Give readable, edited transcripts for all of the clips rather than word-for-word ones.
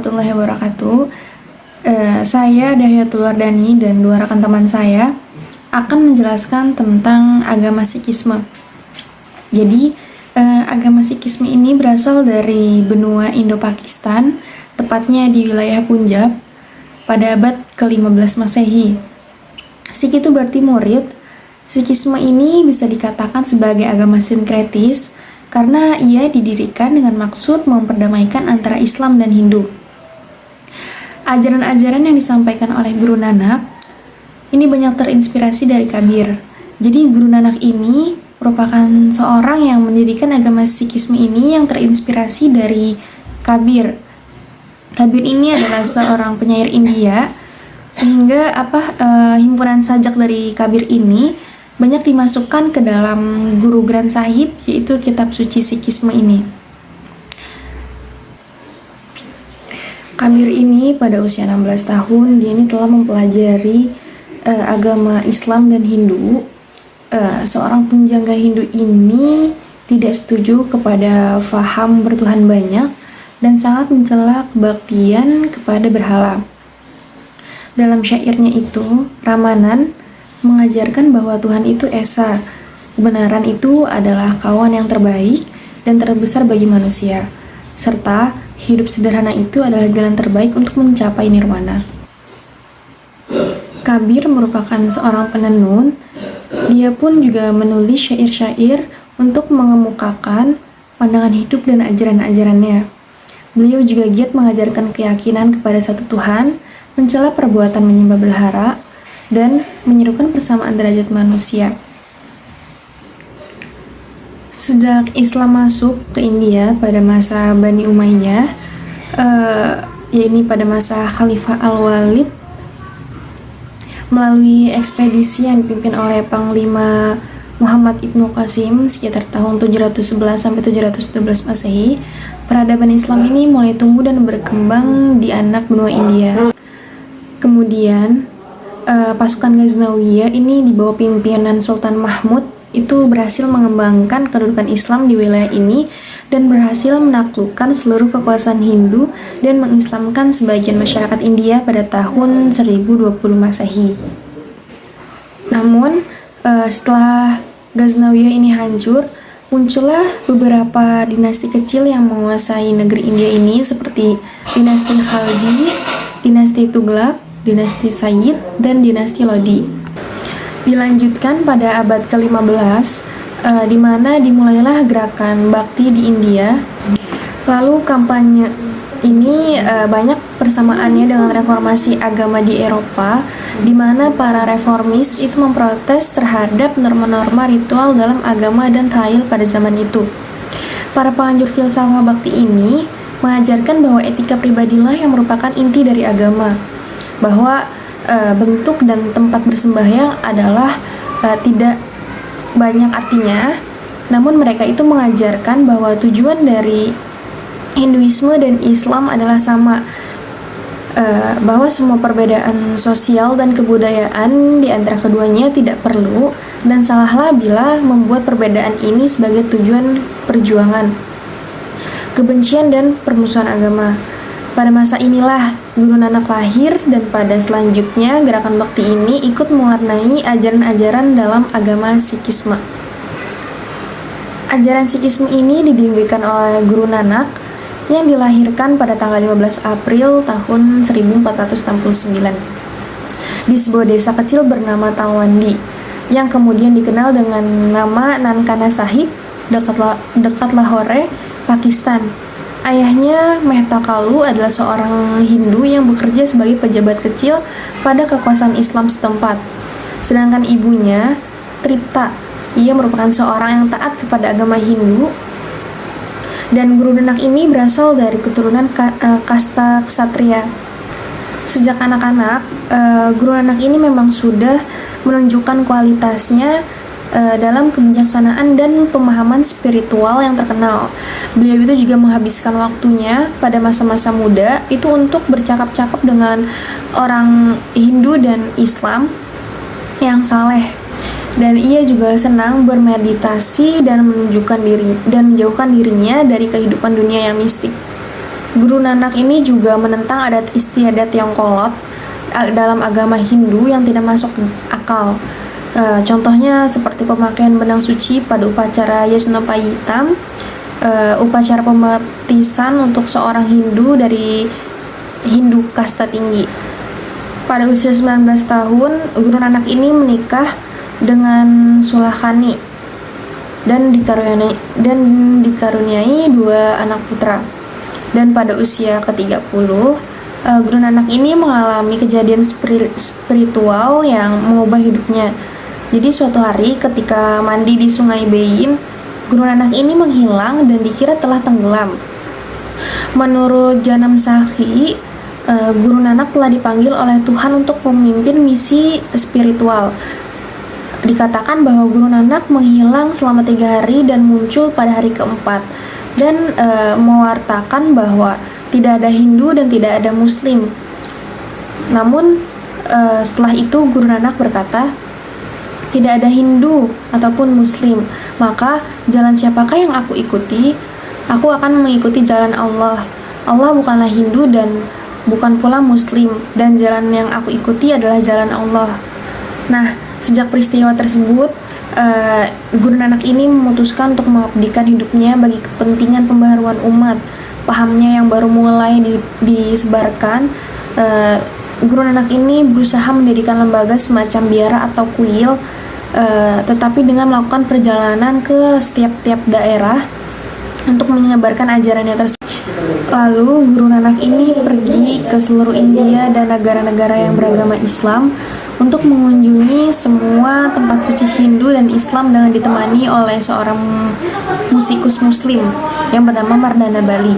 warahmatullahi wabarakatuh. Saya Dahiyatul Wardani dan dua rekan teman saya akan menjelaskan tentang agama Sikhisme. Jadi, agama Sikhisme ini berasal dari benua Indo-Pakistan, tepatnya di wilayah Punjab, pada abad ke-15 Masehi. Sikh itu berarti murid. Sikhisme ini bisa dikatakan sebagai agama sinkretis karena ia didirikan dengan maksud memperdamaikan antara Islam dan Hindu. Ajaran-ajaran yang disampaikan oleh Guru Nanak ini banyak terinspirasi dari Kabir. Jadi Guru Nanak ini merupakan seorang yang mendirikan agama Sikhisme ini yang terinspirasi dari Kabir. Kabir ini adalah seorang penyair India, sehingga himpunan sajak dari Kabir ini banyak dimasukkan ke dalam Guru Granth Sahib, yaitu kitab suci Sikhisme ini. Kabir ini pada usia 16 tahun, dia ini telah mempelajari agama Islam dan Hindu. Seorang penjaga Hindu ini tidak setuju kepada faham bertuhan banyak dan sangat mencela kebaktian kepada berhala. Dalam syairnya itu, Ramanan mengajarkan bahwa Tuhan itu esa, kebenaran itu adalah kawan yang terbaik dan terbesar bagi manusia, serta hidup sederhana itu adalah jalan terbaik untuk mencapai nirwana. Kabir merupakan seorang penenun. Dia pun juga menulis syair-syair untuk mengemukakan pandangan hidup dan ajaran-ajarannya. Beliau juga giat mengajarkan keyakinan kepada satu Tuhan, mencela perbuatan menyembah berhala, dan menyerukan persamaan derajat manusia. Sejak Islam masuk ke India pada masa Bani Umayyah, yaitu pada masa Khalifah Al-Walid, melalui ekspedisi yang dipimpin oleh Panglima Muhammad Ibnu Qasim sekitar tahun 711 sampai 712 Masehi, peradaban Islam ini mulai tumbuh dan berkembang di anak benua India. Kemudian pasukan Ghaznawiyah ini di bawah pimpinan Sultan Mahmud itu berhasil mengembangkan kedudukan Islam di wilayah ini dan berhasil menaklukkan seluruh kekuasaan Hindu dan mengislamkan sebagian masyarakat India pada tahun 1020 Masehi. Namun setelah Ghaznawiyah ini hancur, muncullah beberapa dinasti kecil yang menguasai negeri India ini seperti dinasti Khalji, dinasti Tughlaq, dinasti Sayyid, dan dinasti Lodi. Dilanjutkan pada abad ke-15, di mana dimulailah gerakan bakti di India. Lalu kampanye ini banyak persamaannya dengan reformasi agama di Eropa, di mana para reformis itu memprotes terhadap norma-norma ritual dalam agama dan tahlil pada zaman itu. Para penganjur filsafat bakti ini mengajarkan bahwa etika pribadilah yang merupakan inti dari agama, bahwa bentuk dan tempat bersembahyang adalah tidak banyak artinya, namun mereka itu mengajarkan bahwa tujuan dari Hinduisme dan Islam adalah sama, bahwa semua perbedaan sosial dan kebudayaan di antara keduanya tidak perlu, dan salahlah bila membuat perbedaan ini sebagai tujuan perjuangan kebencian dan permusuhan agama. Pada masa inilah Guru Nanak lahir, dan pada selanjutnya gerakan bakti ini ikut mewarnai ajaran-ajaran dalam agama Sikhisme. Ajaran Sikhisme ini didirikan oleh Guru Nanak yang dilahirkan pada tanggal 15 April tahun 1469 di sebuah desa kecil bernama Talwandi yang kemudian dikenal dengan nama Nankana Sahib dekat Lahore, Pakistan. Ayahnya Mehta Kalu adalah seorang Hindu yang bekerja sebagai pejabat kecil pada kekuasaan Islam setempat. Sedangkan ibunya Tripta, ia merupakan seorang yang taat kepada agama Hindu. Dan Guru Nanak ini berasal dari keturunan kasta ksatria. Sejak anak-anak, Guru Nanak ini memang sudah menunjukkan kualitasnya dalam kebijaksanaan dan pemahaman spiritual yang terkenal. Beliau itu juga menghabiskan waktunya pada masa-masa muda itu untuk bercakap-cakap dengan orang Hindu dan Islam yang saleh. Dan ia juga senang bermeditasi dan menunjukkan diri dan menjauhkan dirinya dari kehidupan dunia yang mistik. Guru Nanak ini juga menentang adat istiadat yang kolot dalam agama Hindu yang tidak masuk akal. Contohnya seperti pemakaian benang suci pada upacara Yajnapayitam, upacara pembaptisan untuk seorang Hindu dari Hindu kasta tinggi. Pada usia 19 tahun, Guru Nanak ini menikah dengan Sulakani dan dikaruniai 2 anak putra. Dan pada usia ke-30, Guru Nanak ini mengalami kejadian spiritual yang mengubah hidupnya. Jadi suatu hari ketika mandi di Sungai Bein, Guru Nanak ini menghilang dan dikira telah tenggelam. Menurut Janam Sakhi, Guru Nanak telah dipanggil oleh Tuhan untuk memimpin misi spiritual. Dikatakan bahwa Guru Nanak menghilang selama 3 hari dan muncul pada hari keempat, dan mewartakan bahwa tidak ada Hindu dan tidak ada Muslim. Namun setelah itu Guru Nanak berkata, tidak ada Hindu ataupun Muslim, maka jalan siapakah yang aku ikuti? Aku akan mengikuti jalan Allah. Allah bukanlah Hindu dan bukan pula Muslim, dan jalan yang aku ikuti adalah jalan Allah. Nah, sejak peristiwa tersebut, Guru Nanak ini memutuskan untuk mengabdikan hidupnya bagi kepentingan pembaharuan umat. Pahamnya yang baru mulai disebarkan, Guru Nanak ini berusaha mendirikan lembaga semacam biara atau kuil, tetapi dengan melakukan perjalanan ke setiap daerah untuk menyebarkan ajarannya tersebut. Lalu Guru Nanak ini pergi ke seluruh India dan negara-negara yang beragama Islam untuk mengunjungi semua tempat suci Hindu dan Islam dengan ditemani oleh seorang musikus Muslim yang bernama Mardana Bali.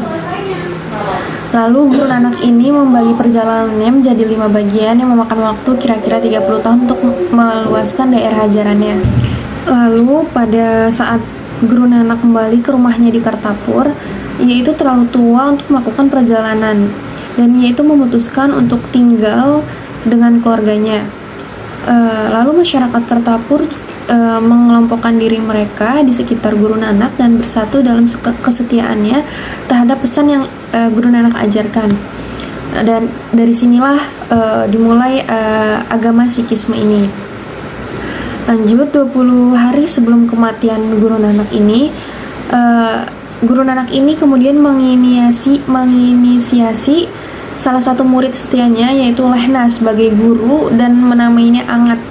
Lalu Guru Nanak ini membagi perjalanannya menjadi 5 bagian yang memakan waktu kira-kira 30 tahun untuk meluaskan daerah ajarannya. Lalu pada saat Guru Nanak kembali ke rumahnya di Kartarpur, ia itu terlalu tua untuk melakukan perjalanan, dan ia itu memutuskan untuk tinggal dengan keluarganya. Lalu masyarakat Kartarpur mengelompokkan diri mereka di sekitar Guru Nanak dan bersatu dalam kesetiaannya terhadap pesan yang Guru Nanak ajarkan. Dan dari sinilah dimulai agama Sikhisme ini. Lanjut, 20 hari sebelum kematian Guru Nanak ini, Guru Nanak ini kemudian menginisiasi salah satu murid setianya, yaitu Lehna, sebagai guru dan menamainya Angat.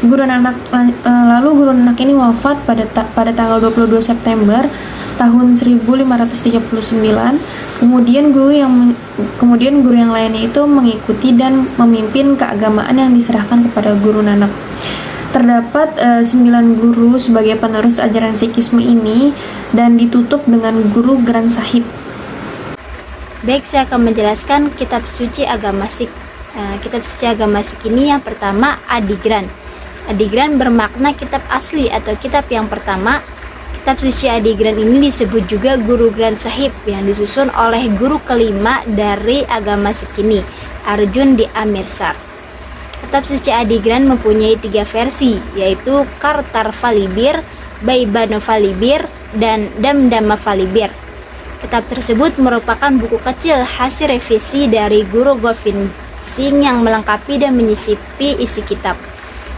Lalu Guru Nanak ini wafat pada tanggal 22 September tahun 1539. Kemudian guru yang lainnya itu mengikuti dan memimpin keagamaan yang diserahkan kepada Guru Nanak. Terdapat 9 guru sebagai penerus ajaran Sikhisme ini dan ditutup dengan Guru Granth Sahib. Baik, saya akan menjelaskan kitab suci agama Sikh. Kitab suci agama Sikh ini yang pertama Adigran. Adigran bermakna kitab asli atau kitab yang pertama. Kitab suci Adigran ini disebut juga Guru Granth Sahib yang disusun oleh guru kelima dari agama Sikh ini, Arjun di Amirsar. Kitab suci Adigran mempunyai 3 versi, yaitu Kartar Valibir, Baibano Valibir, dan Damdama Valibir. Kitab tersebut merupakan buku kecil hasil revisi dari Guru Govind Singh yang melengkapi dan menyisipi isi kitab.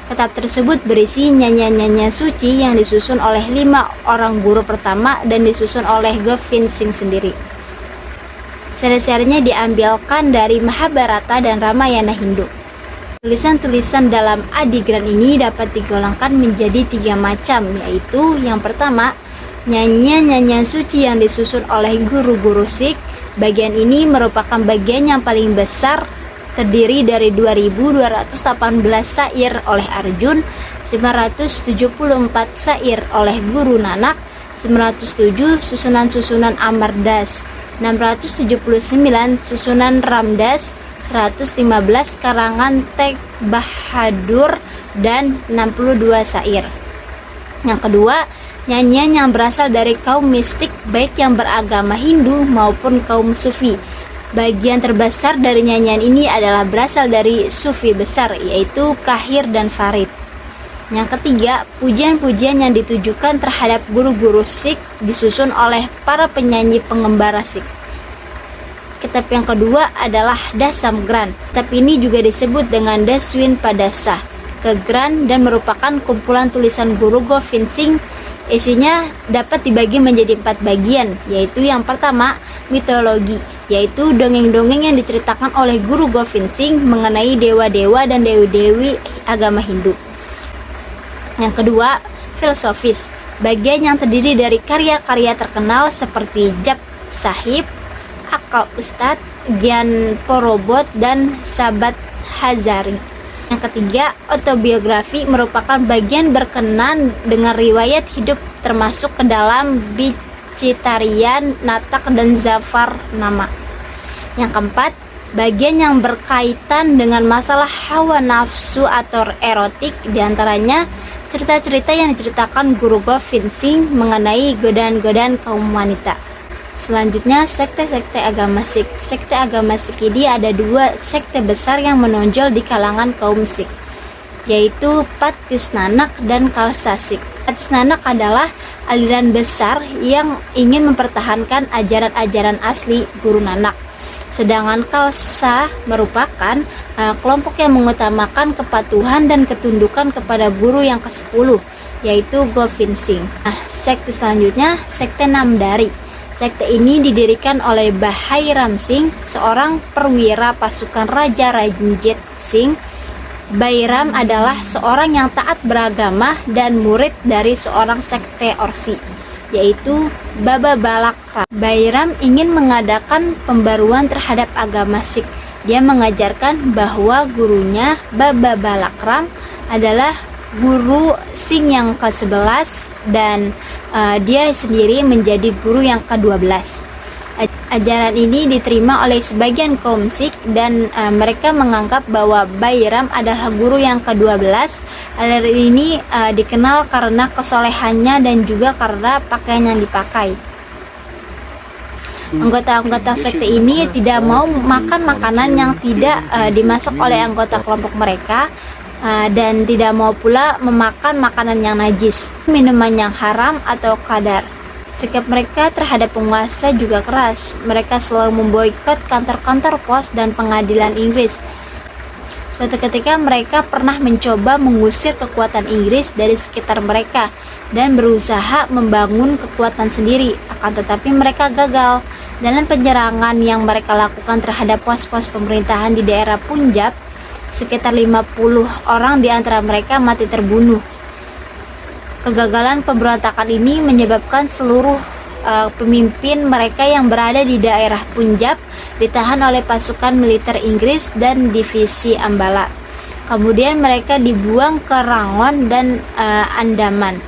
Kitab tersebut berisi nyanyian-nyanyian suci yang disusun oleh 5 orang guru pertama dan disusun oleh Govind Singh sendiri. Seri-serinya diambilkan dari Mahabharata dan Ramayana Hindu. Tulisan-tulisan dalam Adigran ini dapat digolongkan menjadi 3 macam, yaitu yang pertama, nyanyian-nyanyian suci yang disusun oleh guru-guru Sikh. Bagian ini merupakan bagian yang paling besar, terdiri dari 2218 syair oleh Arjun, 974 syair oleh Guru Nanak, 907 susunan-susunan Amardas, 679 susunan Ramdas, 115 karangan Tegh Bahadur, dan 62 syair. Yang kedua, nyanyian yang berasal dari kaum mistik baik yang beragama Hindu maupun kaum Sufi. Bagian terbesar dari nyanyian ini adalah berasal dari Sufi besar, yaitu Kahir dan Farid. Yang ketiga, pujian-pujian yang ditujukan terhadap guru-guru Sikh disusun oleh para penyanyi pengembara Sikh. Kitab yang kedua adalah Dasamgran. Kitab ini juga disebut dengan Daswin Padasa Kegran dan merupakan kumpulan tulisan guru Govind Singh. Isinya dapat dibagi menjadi 4 bagian, yaitu yang pertama, mitologi, yaitu dongeng-dongeng yang diceritakan oleh guru Govind Singh mengenai dewa-dewa dan dewi-dewi agama Hindu. Yang kedua, filosofis, bagian yang terdiri dari karya-karya terkenal seperti Jap Sahib, Akal Ustadz, Gyan Porobot, dan Sabat Hazari. Yang ketiga, autobiografi merupakan bagian berkenan dengan riwayat hidup termasuk ke dalam Bicitarian, Natak, dan Zafar Nama. Yang keempat, bagian yang berkaitan dengan masalah hawa nafsu atau erotik, diantaranya cerita-cerita yang diceritakan guru Govind Singh mengenai godaan-godaan kaum wanita. Selanjutnya, sekte-sekte agama Sikh. Sekte agama Sikh ini ada 2 sekte besar yang menonjol di kalangan kaum Sikh, yaitu Patis Nanak dan Khalsa Sikh. Patis Nanak adalah aliran besar yang ingin mempertahankan ajaran-ajaran asli Guru Nanak. Sedangkan Khalsa merupakan kelompok yang mengutamakan kepatuhan dan ketundukan kepada guru yang ke-10, yaitu Govind Singh. Sekte selanjutnya, sekte Namdari. Sekte ini didirikan oleh Bhai Ram Singh, seorang perwira pasukan Raja Ranjit Singh. Bhai Ram adalah seorang yang taat beragama dan murid dari seorang sekte Orsi, yaitu Baba Balak Ram. Bhai Ram ingin mengadakan pembaruan terhadap agama Sikh. Dia mengajarkan bahwa gurunya Baba Balak Ram adalah guru Singh yang ke-11 dan dia sendiri menjadi guru yang ke-12. Ajaran ini diterima oleh sebagian kaum Sikh dan mereka menganggap bahwa Bhai Ram adalah guru yang ke-12. Aliran ini dikenal karena kesolehannya dan juga karena pakaian yang dipakai. Anggota-anggota sekte ini tidak mau makan makanan yang tidak dimasak oleh anggota kelompok mereka, dan tidak mau pula memakan makanan yang najis, minuman yang haram atau kadar. Sikap mereka terhadap penguasa juga keras. Mereka selalu memboikot kantor-kantor pos dan pengadilan Inggris. Suatu ketika mereka pernah mencoba mengusir kekuatan Inggris dari sekitar mereka dan berusaha membangun kekuatan sendiri, akan tetapi mereka gagal. Dalam penyerangan yang mereka lakukan terhadap pos-pos pemerintahan di daerah Punjab, sekitar 50 orang di antara mereka mati terbunuh. Kegagalan pemberontakan ini menyebabkan seluruh pemimpin mereka yang berada di daerah Punjab ditahan oleh pasukan militer Inggris dan divisi Ambala. Kemudian mereka dibuang ke Rangon dan Andaman.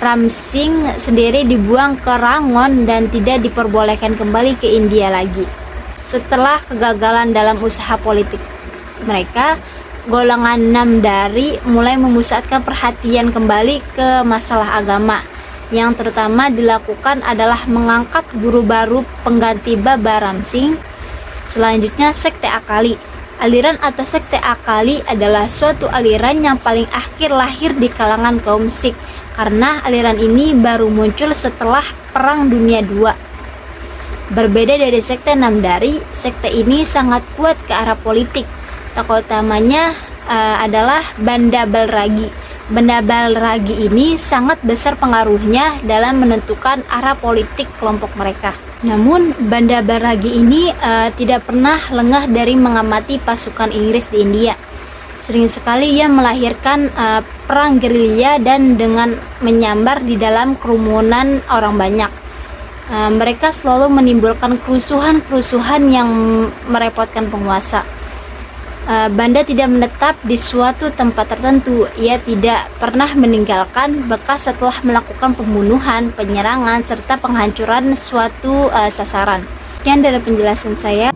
Ram Singh sendiri dibuang ke Rangon dan tidak diperbolehkan kembali ke India lagi. Setelah kegagalan dalam usaha politik mereka, golongan Namdari mulai memusatkan perhatian kembali ke masalah agama. Yang terutama dilakukan adalah mengangkat guru baru pengganti Baba Ram Singh. Selanjutnya, sekte Akali. Aliran atau sekte Akali adalah suatu aliran yang paling akhir lahir di kalangan kaum Sikh, karena aliran ini baru muncul setelah Perang Dunia II. Berbeda dari sekte Namdari, sekte ini sangat kuat ke arah politik. Tokoh utamanya adalah Banda Balragi. Banda Balragi ini sangat besar pengaruhnya dalam menentukan arah politik kelompok mereka. Namun Banda Balragi ini tidak pernah lengah dari mengamati pasukan Inggris di India. Sering sekali ia melahirkan perang gerilya dan dengan menyambar di dalam kerumunan orang banyak. Mereka selalu menimbulkan kerusuhan-kerusuhan yang merepotkan penguasa. Banda tidak menetap di suatu tempat tertentu. Ia tidak pernah meninggalkan bekas setelah melakukan pembunuhan, penyerangan, serta penghancuran suatu sasaran. Sekian dari penjelasan saya.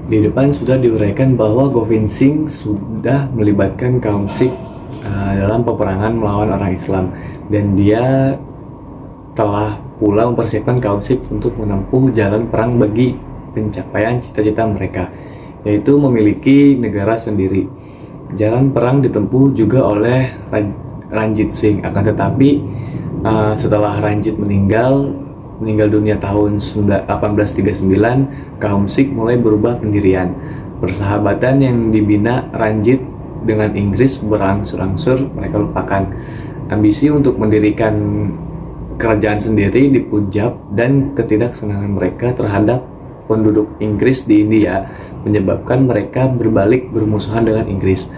Di depan sudah diuraikan bahwa Govind Singh sudah melibatkan kaum Sikh dalam peperangan melawan orang Islam, dan dia telah pula mempersiapkan kaum Sikh untuk menempuh jalan perang bagi pencapaian cita-cita mereka, yaitu memiliki negara sendiri. Jalan perang ditempuh juga oleh Ranjit Singh. Akan tetapi setelah Ranjit meninggal, meninggal dunia tahun 1839, kaum Sikh mulai berubah pendirian. Persahabatan yang dibina Ranjit dengan Inggris berangsur-angsur mereka lupakan. Ambisi untuk mendirikan kerajaan sendiri di Punjab dan ketidaksenangan mereka terhadap penduduk Inggris di India menyebabkan mereka berbalik bermusuhan dengan Inggris.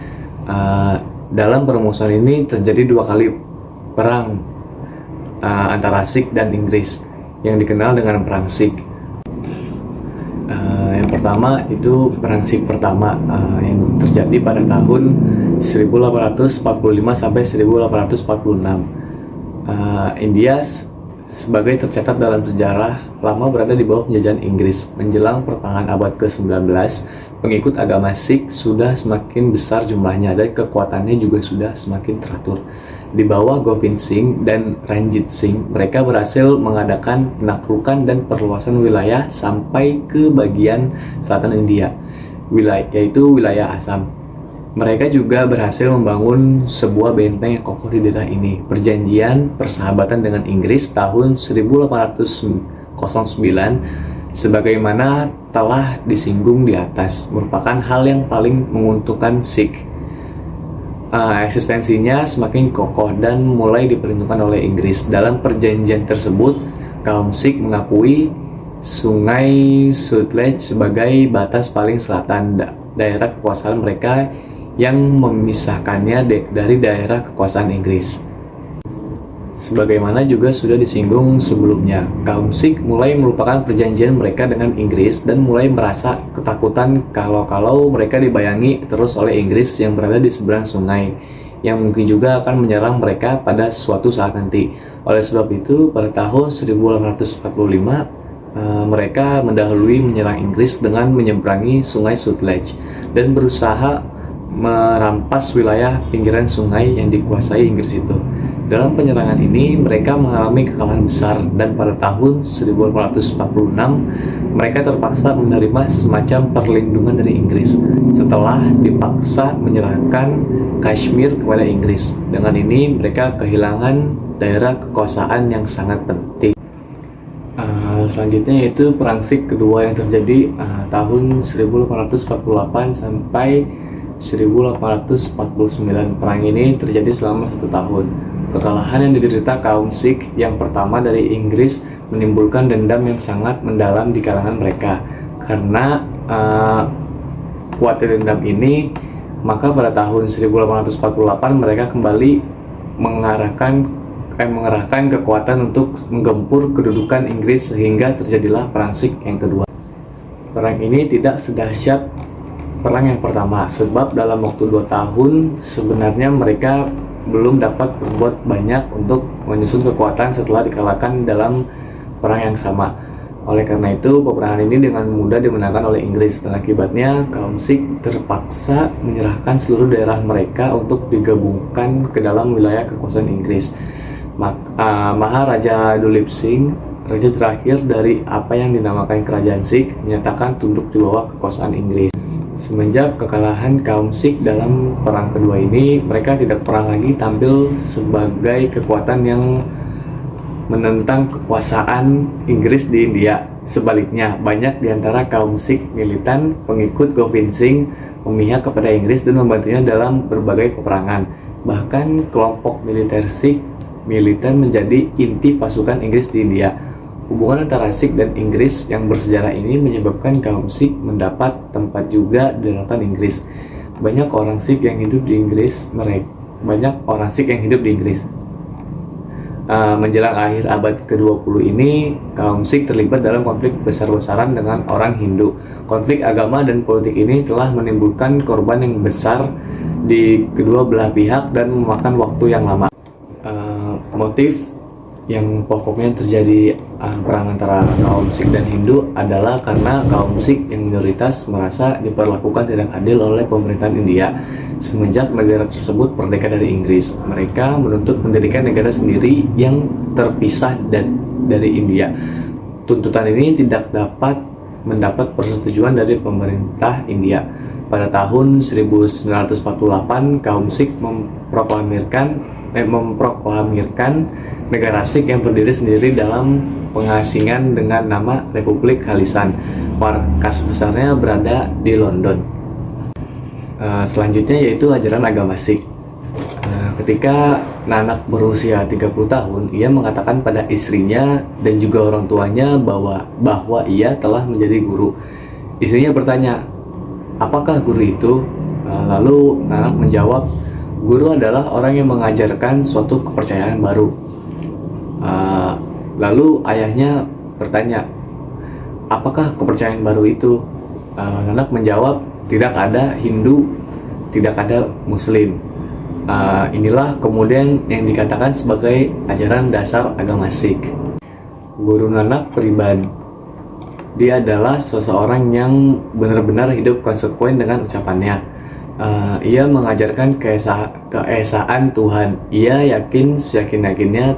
Dalam permusuhan ini terjadi 2 kali perang antara Sikh dan Inggris yang dikenal dengan Perang Sikh. Yang pertama itu Perang Sikh pertama yang terjadi pada tahun 1845 sampai 1846. India sebagai tercatat dalam sejarah lama berada di bawah penjajahan Inggris. Menjelang pertengahan abad ke-19, pengikut agama Sikh sudah semakin besar jumlahnya dan kekuatannya juga sudah semakin teratur. Di bawah Govind Singh dan Ranjit Singh, mereka berhasil mengadakan penaklukan dan perluasan wilayah sampai ke bagian selatan India, yaitu wilayah Assam. Mereka juga berhasil membangun sebuah benteng yang kokoh di daerah ini. Perjanjian persahabatan dengan Inggris tahun 1809 sebagaimana telah disinggung di atas merupakan hal yang paling menguntungkan Sikh. Eksistensinya semakin kokoh dan mulai diperhitungkan oleh Inggris. Dalam perjanjian tersebut, kaum Sikh mengakui Sungai Sutlej sebagai batas paling selatan daerah kekuasaan mereka yang memisahkannya dari daerah kekuasaan Inggris. Sebagaimana juga sudah disinggung sebelumnya, kaum Sikh mulai melupakan perjanjian mereka dengan Inggris dan mulai merasa ketakutan kalau mereka dibayangi terus oleh Inggris yang berada di seberang sungai, yang mungkin juga akan menyerang mereka pada suatu saat nanti. Oleh sebab itu, pada tahun 1845, mereka mendahului menyerang Inggris dengan menyeberangi Sungai Sutlej dan berusaha merampas wilayah pinggiran sungai yang dikuasai Inggris itu. Dalam penyerangan ini, mereka mengalami kekalahan besar dan pada tahun 1846, mereka terpaksa menerima semacam perlindungan dari Inggris setelah dipaksa menyerahkan Kashmir kepada Inggris. Dengan ini, mereka kehilangan daerah kekuasaan yang sangat penting. Selanjutnya yaitu Perang Sikh kedua yang terjadi tahun 1848 sampai 1849. Perang ini terjadi selama 1 tahun. Kekalahan yang diderita kaum Sikh yang pertama dari Inggris menimbulkan dendam yang sangat mendalam di kalangan mereka. Karena kuatnya dendam ini, maka pada tahun 1848 mereka kembali mengerahkan kekuatan untuk menggempur kedudukan Inggris sehingga terjadilah Perang Sikh yang kedua. Perang ini tidak sedahsyat perang yang pertama, sebab dalam waktu 2 tahun sebenarnya mereka belum dapat berbuat banyak untuk menyusun kekuatan setelah dikalahkan dalam perang yang sama. Oleh karena itu, peperangan ini dengan mudah dimenangkan oleh Inggris dan akibatnya kaum Sikh terpaksa menyerahkan seluruh daerah mereka untuk digabungkan ke dalam wilayah kekuasaan Inggris. Maharaja Dulip Singh, raja terakhir dari apa yang dinamakan kerajaan Sikh, menyatakan tunduk di bawah kekuasaan Inggris. Semenjak kekalahan kaum Sikh dalam perang kedua ini, mereka tidak pernah lagi tampil sebagai kekuatan yang menentang kekuasaan Inggris di India. Sebaliknya, banyak di antara kaum Sikh militan pengikut Govind Singh memihak kepada Inggris dan membantunya dalam berbagai peperangan. Bahkan kelompok militer Sikh militan menjadi inti pasukan Inggris di India. Hubungan antara Sikh dan Inggris yang bersejarah ini menyebabkan kaum Sikh mendapat tempat juga di daratan Inggris. Banyak orang Sikh yang hidup di Inggris. Menjelang akhir abad ke-20 ini, kaum Sikh terlibat dalam konflik besar-besaran dengan orang Hindu. Konflik agama dan politik ini telah menimbulkan korban yang besar di kedua belah pihak dan memakan waktu yang lama. Motif yang pokoknya terjadi perang antara kaum Sikh dan Hindu adalah karena kaum Sikh yang minoritas merasa diperlakukan tidak adil oleh pemerintahan India. Semenjak negara tersebut merdeka dari Inggris, mereka menuntut mendirikan negara sendiri yang terpisah dari India. Tuntutan ini tidak dapat mendapat persetujuan dari pemerintah India. Pada tahun 1948, kaum Sikh memproklamirkan memproklamirkan negara Sikh yang berdiri sendiri dalam pengasingan dengan nama Republik Khalistan. Markas besarnya berada di London. Selanjutnya yaitu ajaran agama Sikh. Ketika Nanak berusia 30 tahun, ia mengatakan pada istrinya dan juga orang tuanya bahwa ia telah menjadi guru. Istrinya bertanya, apakah guru itu? Lalu Nanak menjawab, guru adalah orang yang mengajarkan suatu kepercayaan baru. Lalu ayahnya bertanya, apakah kepercayaan baru itu? Nanak menjawab, tidak ada Hindu, tidak ada Muslim. Inilah kemudian yang dikatakan sebagai ajaran dasar agama Sikh. Guru Nanak pribadi, dia adalah seseorang yang benar-benar hidup konsekuen dengan ucapannya. Ia mengajarkan keesaan Tuhan. Ia yakin seyakin-yakinnya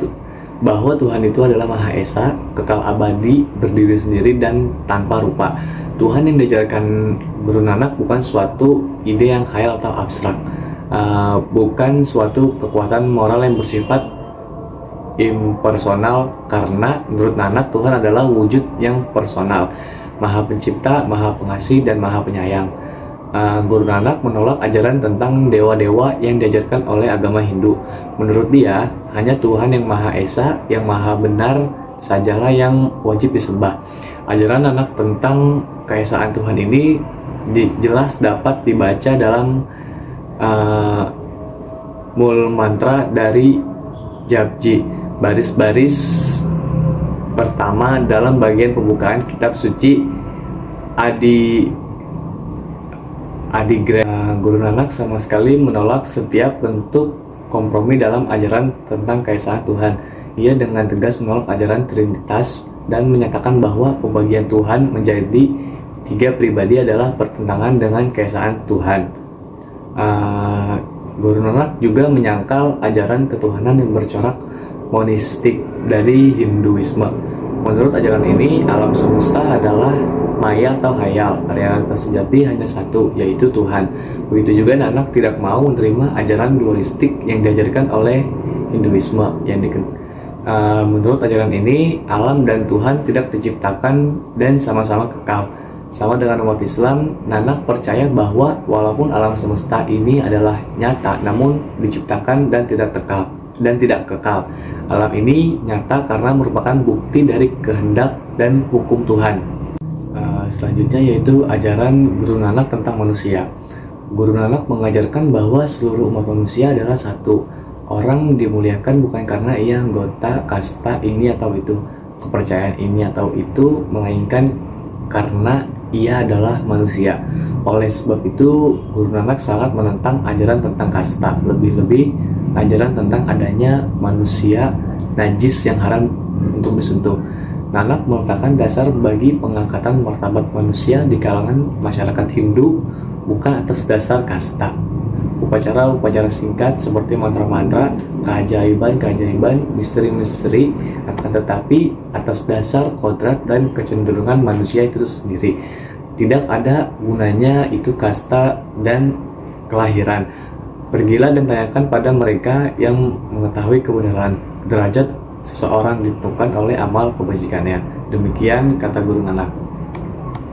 bahwa Tuhan itu adalah Maha Esa, kekal abadi, berdiri sendiri dan tanpa rupa. Tuhan yang diajarkan Guru Nanak bukan suatu ide yang khayal atau abstrak, bukan suatu kekuatan moral yang bersifat impersonal, karena menurut Nanak Tuhan adalah wujud yang personal, Maha Pencipta, Maha Pengasih, dan Maha Penyayang. Guru Nanak menolak ajaran tentang dewa-dewa yang diajarkan oleh agama Hindu. Menurut dia, hanya Tuhan yang Maha Esa, yang Maha Benar sajalah yang wajib disembah. Ajaran Nanak tentang keesaan Tuhan ini jelas dapat dibaca dalam mul mantra dari Japji, baris-baris pertama dalam bagian pembukaan kitab suci Adigra. Guru Nanak sama sekali menolak setiap bentuk kompromi dalam ajaran tentang keesaan Tuhan. Ia dengan tegas menolak ajaran Trinitas dan menyatakan bahwa pembagian Tuhan menjadi 3 pribadi adalah bertentangan dengan keesaan Tuhan. Guru Nanak juga menyangkal ajaran ketuhanan yang bercorak monistik dari Hinduisme. Menurut ajaran ini, alam semesta adalah maya atau hayal, realitas sejati hanya satu, yaitu Tuhan. Begitu juga Nanak tidak mau menerima ajaran dualistik yang diajarkan oleh Hinduisme. Menurut ajaran ini, alam dan Tuhan tidak diciptakan dan sama-sama kekal. Sama dengan umat Islam, Nanak percaya bahwa walaupun alam semesta ini adalah nyata, namun diciptakan dan tidak kekal. Alam ini nyata karena merupakan bukti dari kehendak dan hukum Tuhan. Selanjutnya yaitu ajaran Guru Nanak tentang manusia. Guru Nanak mengajarkan bahwa seluruh umat manusia adalah satu. Orang dimuliakan bukan karena ia anggota kasta ini atau itu, kepercayaan ini atau itu, melainkan karena ia adalah manusia. Oleh sebab itu, Guru Nanak sangat menentang ajaran tentang kasta, lebih-lebih ajaran tentang adanya manusia najis yang haram untuk disentuh. Nanak meletakkan dasar bagi pengangkatan martabat manusia di kalangan masyarakat Hindu bukan atas dasar kasta. Upacara-upacara singkat seperti mantra-mantra, keajaiban-keajaiban, misteri-misteri, akan tetapi atas dasar kodrat dan kecenderungan manusia itu sendiri. Tidak ada gunanya itu kasta dan kelahiran. Pergilah dan tanyakan pada mereka yang mengetahui kebenaran. Derajat seseorang ditentukan oleh amal kebajikannya. Demikian kata Guru Nanak.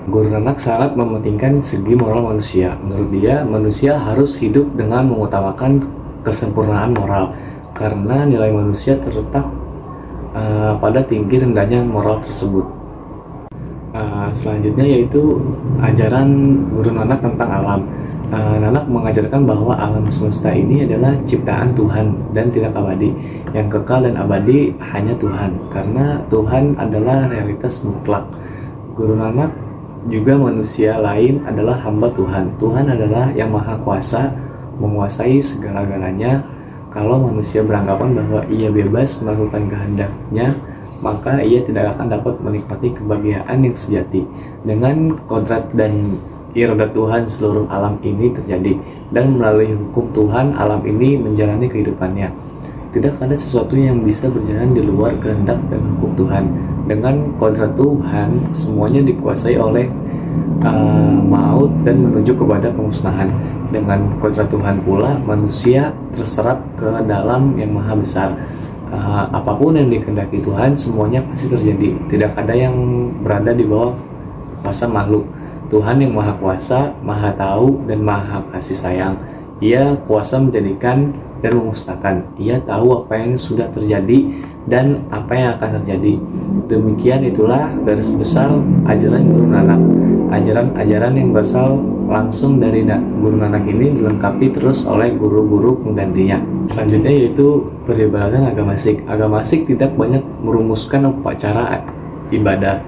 Guru Nanak sangat mementingkan segi moral manusia. Menurut dia, manusia harus hidup dengan mengutamakan kesempurnaan moral, karena nilai manusia terletak pada tinggi rendahnya moral tersebut. Selanjutnya yaitu ajaran Guru Nanak tentang alam. Nanak mengajarkan bahwa alam semesta ini adalah ciptaan Tuhan dan tidak abadi. Yang kekal dan abadi hanya Tuhan, karena Tuhan adalah realitas mutlak. Guru Nanak juga manusia lain adalah hamba Tuhan. Tuhan adalah yang maha kuasa, menguasai segala-galanya. Kalau manusia beranggapan bahwa ia bebas melakukan kehendaknya, maka ia tidak akan dapat menikmati kebahagiaan yang sejati. Dengan kodrat dan iradat Tuhan, seluruh alam ini terjadi, dan melalui hukum Tuhan alam ini menjalani kehidupannya. Tidak ada sesuatu yang bisa berjalan di luar kehendak dan hukum Tuhan. Dengan kodrat Tuhan, semuanya dikuasai oleh maut dan menuju kepada kemusnahan. Dengan kodrat Tuhan pula manusia terserap ke dalam yang maha besar. Apapun yang dikehendaki Tuhan semuanya pasti terjadi. Tidak ada yang berada di bawah kuasa makhluk. Tuhan yang maha kuasa, maha tahu, dan maha kasih sayang. Ia kuasa menjadikan dan memusnahkan. Ia tahu apa yang sudah terjadi dan apa yang akan terjadi. Demikian itulah garis besar ajaran Guru Nanak. Ajaran-ajaran yang berasal langsung dari Guru Nanak ini dilengkapi terus oleh guru-guru penggantinya. Selanjutnya yaitu peribadatan agama Sikh. Agama Sikh tidak banyak merumuskan upacara ibadah.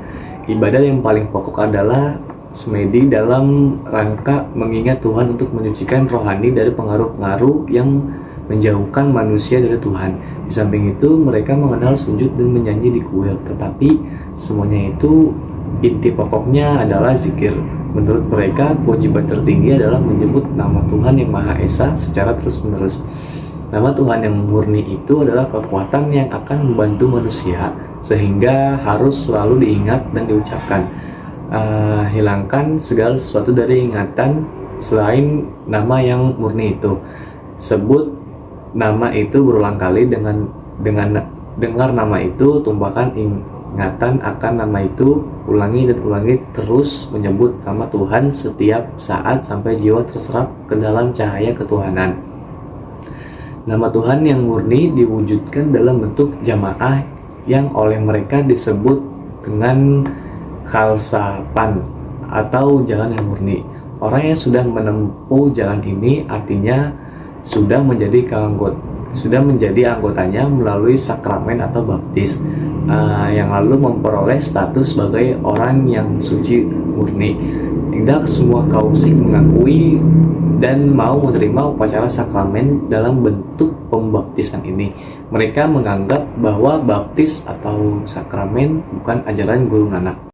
Ibadah yang paling pokok adalah semedi dalam rangka mengingat Tuhan untuk menyucikan rohani dari pengaruh-pengaruh yang menjauhkan manusia dari Tuhan. Di samping itu mereka mengenal sujud dan menyanyi di kuil, tetapi semuanya itu inti pokoknya adalah zikir. Menurut mereka kewajiban tertinggi adalah menyebut nama Tuhan yang Maha Esa secara terus-menerus. Nama Tuhan yang murni itu adalah kekuatan yang akan membantu manusia sehingga harus selalu diingat dan diucapkan. Hilangkan segala sesuatu dari ingatan selain nama yang murni itu. Sebut nama itu berulang kali. Dengan dengar nama itu, tumpahkan ingatan akan nama itu, ulangi dan ulangi terus menyebut nama Tuhan setiap saat sampai jiwa terserap ke dalam cahaya ketuhanan. Nama Tuhan yang murni diwujudkan dalam bentuk jamaah yang oleh mereka disebut dengan khalsapan atau jalan yang murni. Orang yang sudah menempuh jalan ini artinya sudah menjadi anggotanya melalui sakramen atau baptis, yang lalu memperoleh status sebagai orang yang suci murni. Tidak semua kaum Sikh mengakui dan mau menerima upacara sakramen dalam bentuk pembaptisan ini. Mereka menganggap bahwa baptis atau sakramen bukan ajaran Guru Nanak.